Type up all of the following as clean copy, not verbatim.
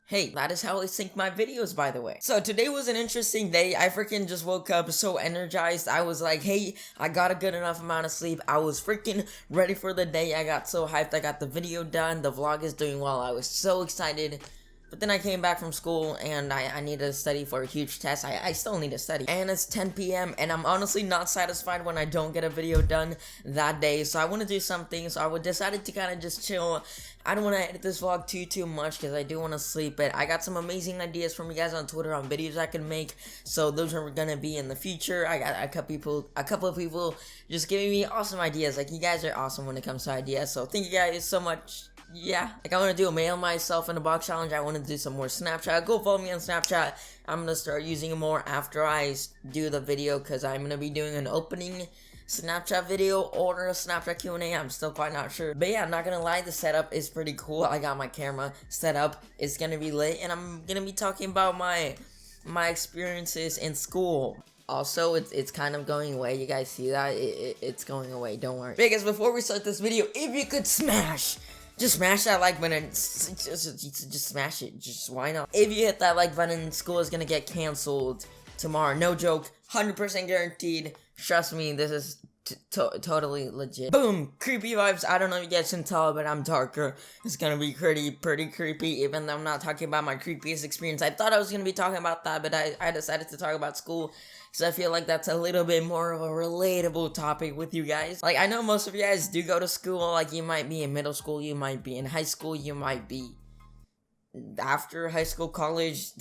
Hey, that is how I sync my videos, by the way. So today was an interesting day. I freaking just woke up so energized. I was like, hey, I got a good enough amount of sleep. I was freaking ready for the day. I got so hyped. I got the video done. The vlog is doing well. I was so excited. But then I came back from school and I needed to study for a huge test. I still need to study. And it's 10 p.m. and I'm honestly not satisfied when I don't get a video done that day. So I want to do something. So I decided to kind of just chill. I don't want to edit this vlog too much because I do want to sleep. But I got some amazing ideas from you guys on Twitter on videos I can make. So those are going to be in the future. I got a couple of people just giving me awesome ideas. Like, you guys are awesome when it comes to ideas. So thank you guys so much. Yeah, like I want to do a mail myself in a box challenge. I want to do some more Snapchat. Go follow me on Snapchat. I'm going to start using it more after I do the video because I'm going to be doing an opening Snapchat video or a Snapchat Q&A. I'm still quite not sure. But yeah, I'm not going to lie, the setup is pretty cool. I got my camera set up. It's going to be lit and I'm going to be talking about my experiences in school. Also, it's kind of going away. You guys see that? It's going away. Don't worry. Because before we start this video, if you could just smash that like button. Just smash it. Just why not? If you hit that like button, school is gonna get canceled tomorrow. No joke. 100% guaranteed. Trust me, this is totally legit. Boom! Creepy vibes. I don't know if you guys can tell, but I'm darker. It's gonna be pretty creepy, even though I'm not talking about my creepiest experience. I thought I was gonna be talking about that, but I decided to talk about school. So I feel like that's a little bit more of a relatable topic with you guys. Like, I know most of you guys do go to school. Like, you might be in middle school, you might be in high school, you might be after high school, college,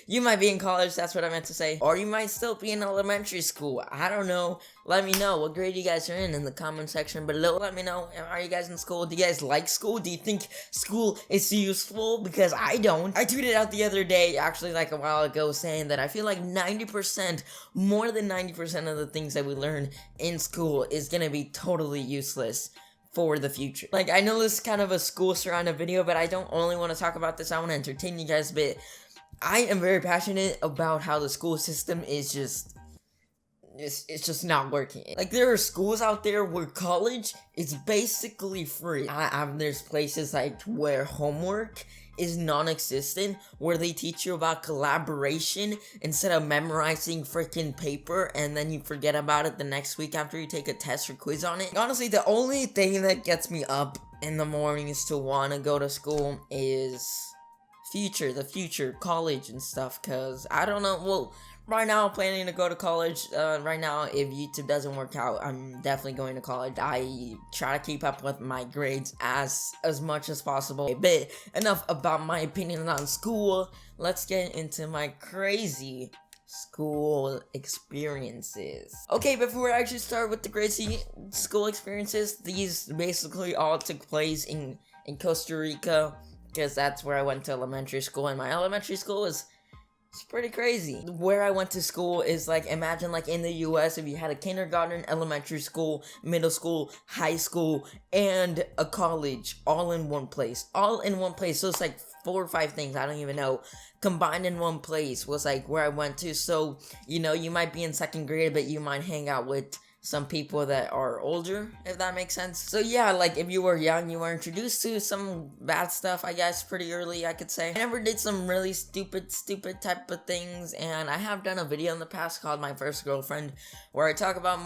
you might be in college, that's what I meant to say. Or you might still be in elementary school. I don't know. Let me know what grade you guys are in the comment section below. Let me know. Are you guys in school? Do you guys like school? Do you think school is useful? Because I don't. I tweeted out the other day, actually like a while ago, saying that I feel like 90%, more than 90% of the things that we learn in school is gonna be totally useless for the future. Like, I know this is kind of a school surrounded video, but I don't only want to talk about this. I want to entertain you guys a bit. I am very passionate about how the school system is just, it's just not working. Like, there are schools out there where college is basically free. There's places like where homework is non-existent, where they teach you about collaboration instead of memorizing freaking paper and then you forget about it the next week after you take a test or quiz on it. Honestly, the only thing that gets me up in the mornings to want to go to school is the future, college and stuff, because I don't know. Well, right now I'm planning to go to college. Right now, if YouTube doesn't work out, I'm definitely going to college. I try to keep up with my grades as much as possible. But enough about my opinion on school. Let's get into my crazy school experiences. Okay, before I actually start with the crazy school experiences, these basically all took place in Costa Rica, because that's where I went to elementary school, and my elementary school was pretty crazy. Where I went to school is like, imagine like in the US, if you had a kindergarten, elementary school, middle school, high school, and a college all in one place. So it's like 4 or 5 things, I don't even know, combined in one place was like where I went to. So, you know, you might be in 2nd grade, but you might hang out with some people that are older, if that makes sense. So yeah, like if you were young, you were introduced to some bad stuff, I guess, pretty early, I could say. I never did some really stupid type of things, and I have done a video in the past called My First Girlfriend, where I talk about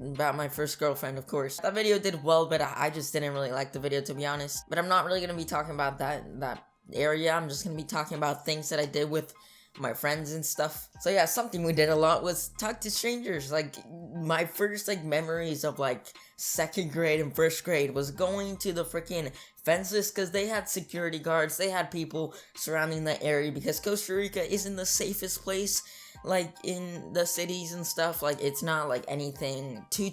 about my first girlfriend, of course. That video did well, but I just didn't really like the video, to be honest. But I'm not really gonna be talking about that area. I'm just gonna be talking about things that I did with my friends and stuff. So yeah, something we did a lot was talk to strangers. Like, my first like memories of like 2nd grade and 1st grade was going to the freaking fences, because they had security guards, they had people surrounding the area, because Costa Rica isn't the safest place like in the cities and stuff. Like, it's not like anything too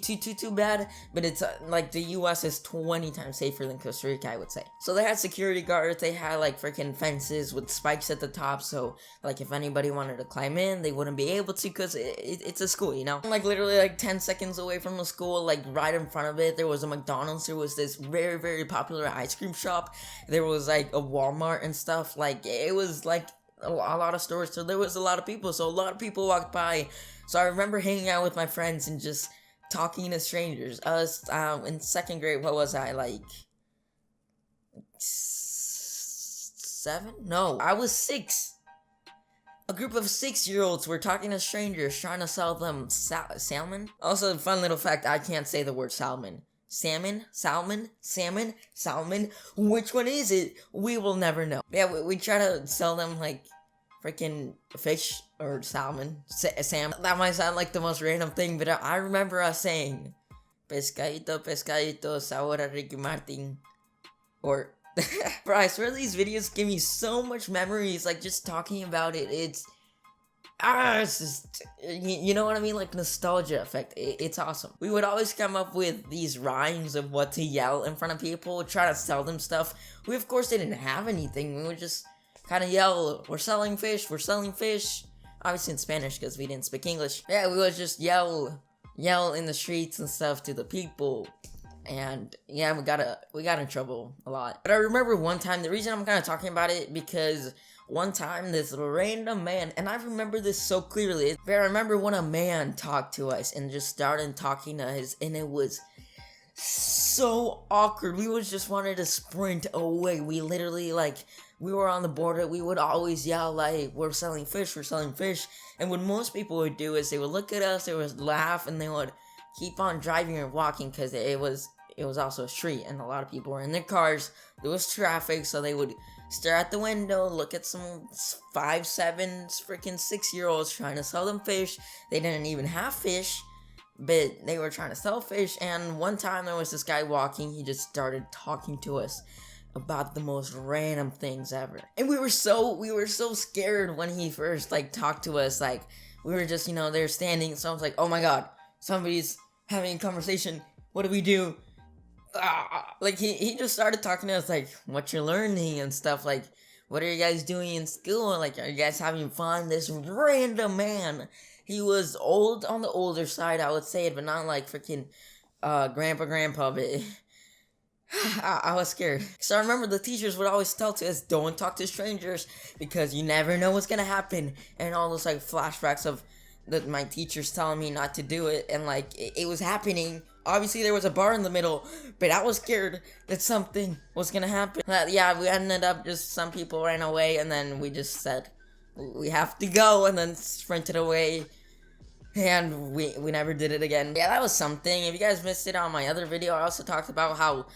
bad, but it's like the US is 20 times safer than Costa Rica, I would say. So they had security guards, they had like freaking fences with spikes at the top, so like if anybody wanted to climb in, they wouldn't be able to, because it's a school, you know? Like, literally like 10 seconds away from the school, like right in front of it, there was a McDonald's, there was this very popular ice cream shop, there was like a Walmart and stuff. Like, it was like a lot of stores, so there was a lot of people, so a lot of people walked by. So I remember hanging out with my friends and just talking to strangers. I was in 2nd grade, what was I, like 7? No, I was 6. A group of 6-year-olds were talking to strangers trying to sell them salmon. Also, fun little fact, I can't say the word salmon. Salmon? Salmon? Salmon? Salmon? Which one is it? We will never know. Yeah, we try to sell them like freaking fish or salmon. Salmon. That might sound like the most random thing, but I remember us saying, pescadito, pescadito, sabor a Ricky Martin. Or, bro, I swear these videos give me so much memories, like just talking about it, it's just, you know what I mean, like nostalgia effect, it's awesome. We would always come up with these rhymes of what to yell in front of people, try to sell them stuff. We of course didn't have anything, we would just kind of yell, we're selling fish, obviously in Spanish because we didn't speak English. Yeah, we would just yell in the streets and stuff to the people. And yeah, we got in trouble a lot. But I remember one time, the reason I'm kind of talking about it, because one time this random man, and I remember this so clearly, I remember when a man talked to us and just started talking to us, and it was so awkward. We was just wanted to sprint away. We literally, like, we were on the border. We would always yell like, we're selling fish. And what most people would do is they would look at us, they would laugh, and they would keep on driving or walking, because it was also a street and a lot of people were in their cars. There was traffic, so they would stare out the window, look at some 5, 7 freaking 6-year-olds trying to sell them fish. They didn't even have fish, but they were trying to sell fish. And one time there was this guy walking, he just started talking to us about the most random things ever. And we were so scared when he first like talked to us. Like, we were just, they're standing, so I was like, oh my god, somebody's having a conversation, what do we do? Like, he just started talking to us like, what you're learning and stuff, like, what are you guys doing in school, like, are you guys having fun? This random man, he was old, on the older side, I would say, but not like freaking grandpa, but I was scared. So I remember the teachers would always tell to us, don't talk to strangers, because you never know what's gonna happen, and all those like flashbacks of my teachers telling me not to do it, and like it was happening. Obviously there was a bar in the middle, but I was scared that something was gonna happen. Yeah, we ended up just, some people ran away, and then we just said, we have to go, and then sprinted away, and we never did it again. Yeah, that was something. If you guys missed it on my other video, I also talked about how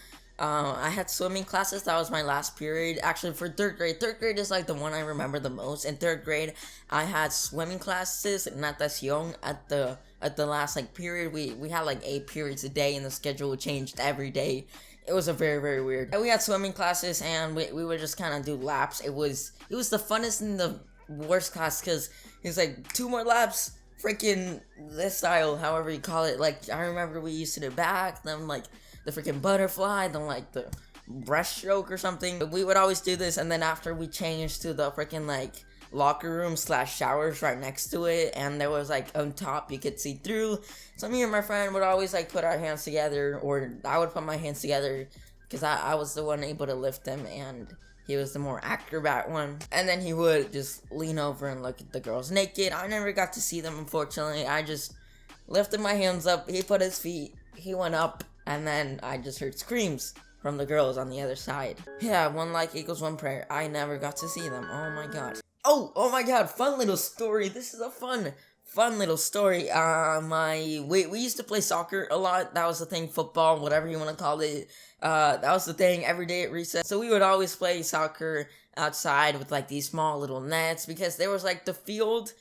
I had swimming classes. That was my last period. Actually, for 3rd grade. 3rd grade is like the one I remember the most. In 3rd grade, I had swimming classes, natación, at the last like period. We had like 8 periods a day, and the schedule changed every day. It was a very, very weird. We had swimming classes, and we would just kind of do laps. It was the funnest and the worst class, because it's like 2 more laps, freaking this style, however you call it. Like, I remember we used to do back, then like the freaking butterfly, then like the breaststroke or something. But we would always do this, and then after we changed to the freaking like locker room / showers right next to it, and there was like on top you could see through. So me and my friend would always like put our hands together, or I would put my hands together, because I was the one able to lift them, and he was the more acrobat one. And then he would just lean over and look at the girls naked. I never got to see them, unfortunately. I just lifted my hands up, he put his feet, he went up, and then I just heard screams from the girls on the other side. Yeah, 1 like equals 1 prayer. I never got to see them. Oh my god. Oh my god, fun little story. This is a fun little story. We used to play soccer a lot. That was the thing, football, whatever you want to call it. That was the thing every day at recess. So we would always play soccer outside with like these small little nets, because there was like the field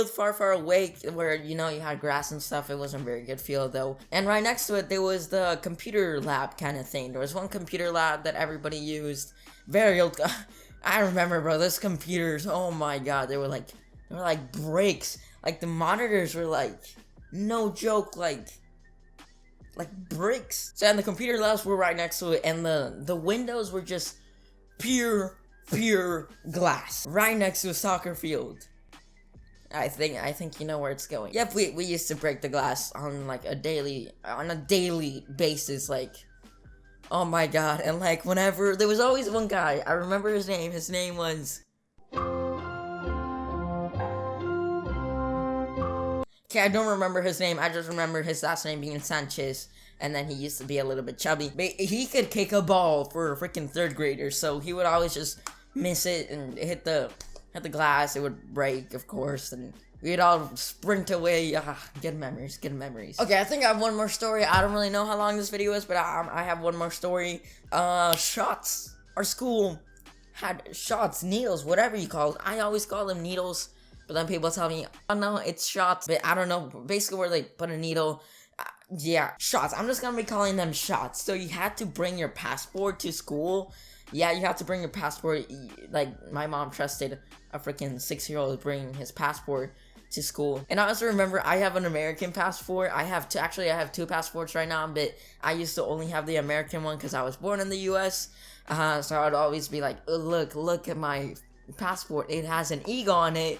far away where, you had grass and stuff. It wasn't a very good field though. And right next to it, there was the computer lab kind of thing. There was one computer lab that everybody used. Very old. I remember, bro, those computers, oh my god, they were like bricks. Like, the monitors were like, no joke, like bricks. So, and the computer labs were right next to it, and the windows were just pure glass. Right next to a soccer field. I think you know where it's going. Yep, we used to break the glass on a daily basis, like, oh my god. And like, whenever, there was always one guy, I remember his name was, okay, I don't remember his name, I just remember his last name being Sanchez, and then he used to be a little bit chubby, but he could kick a ball for a freaking 3rd grader, so he would always just miss it and hit the glass, it would break, of course, and we'd all sprint away. Good memories, good memories. Okay, I think I have one more story. I don't really know how long this video is, but I have one more story. Shots. Our school had shots, needles, whatever you call it. I always call them needles, but then people tell me, oh no, it's shots. But I don't know, basically where they put a needle. Yeah, shots. I'm just gonna be calling them shots. So you had to bring your passport to school. Yeah, you have to bring your passport. Like, my mom trusted a freaking 6-year-old bringing his passport to school. And I also remember I have an American passport. I have two passports right now, but I used to only have the American one because I was born in the US. So I would always be like, oh, look at my passport. It has an eagle on it.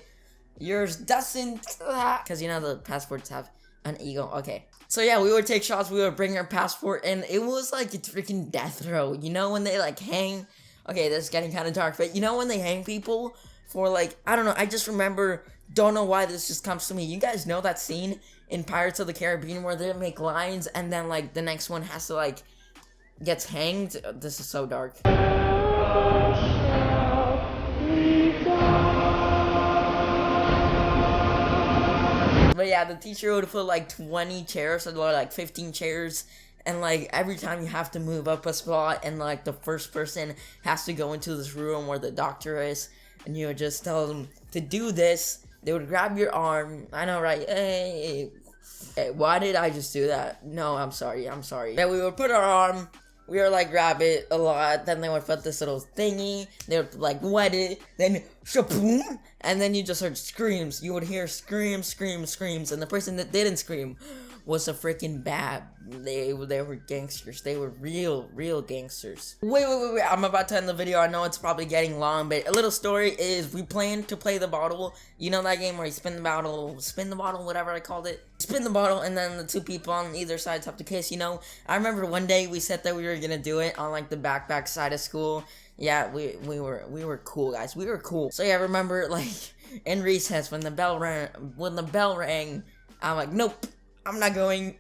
Yours doesn't. Because, you know, the passports have an eagle. Okay. So yeah, we would take shots, we would bring our passport, and it was like a freaking death row. You know when they like hang? Okay, this is getting kind of dark, but you know when they hang people for like, I don't know, I just remember, don't know why this just comes to me. You guys know that scene in Pirates of the Caribbean where they make lines and then like the next one has to like, gets hanged? This is so dark. But yeah, the teacher would put like 20 chairs, or like 15 chairs, and like every time you have to move up a spot, and like the first person has to go into this room where the doctor is, and you would just tell them to do this. They would grab your arm. I know, right? Hey, why did I just do that? No, I'm sorry. Then we would put our arm. We would like grab it a lot, then they would put this little thingy, they would like wet it, then shaboom, and then you just heard screams. You would hear screams, and the person that didn't scream was a freaking bad. They were gangsters. They were real gangsters. Wait, I'm about to end the video. I know it's probably getting long, but a little story is we planned to play the bottle. You know that game where you spin the bottle, whatever I called it? Spin the bottle, and then the two people on either sides have to kiss, you know? I remember one day we said that we were gonna do it on like the back side of school. Yeah, we were cool, guys. We were cool. So yeah, I remember like in recess when the bell rang, I'm like, nope, I'm not going.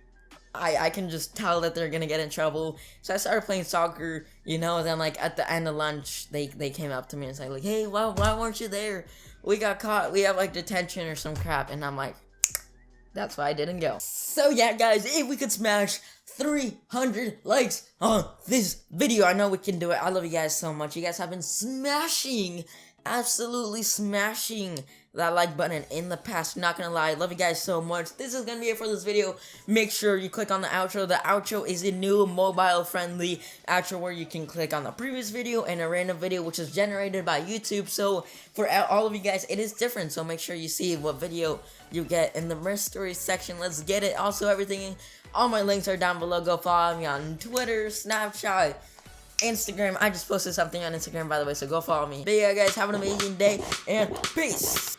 I can just tell that they're gonna get in trouble. So I started playing soccer, you know, and then like at the end of lunch, they came up to me and said like, hey, why weren't you there? We got caught. We have like detention or some crap. And I'm like, that's why I didn't go. So yeah, guys, if we could smash 300 likes on this video, I know we can do it. I love you guys so much. You guys have been smashing, absolutely smashing that like button in the past. Not gonna lie, love you guys so much. This is gonna be it for this video. Make sure you click on the outro. The outro is a new mobile friendly outro where you can click on the previous video and a random video which is generated by YouTube. So for all of you guys, it is different, so make sure you see what video you get in the mystery section. Let's get it. Also, everything, all my links are down below. Go follow me on Twitter, Snapchat, Instagram. I just posted something on Instagram, by the way, so go follow me. But yeah, guys, have an amazing day, and peace.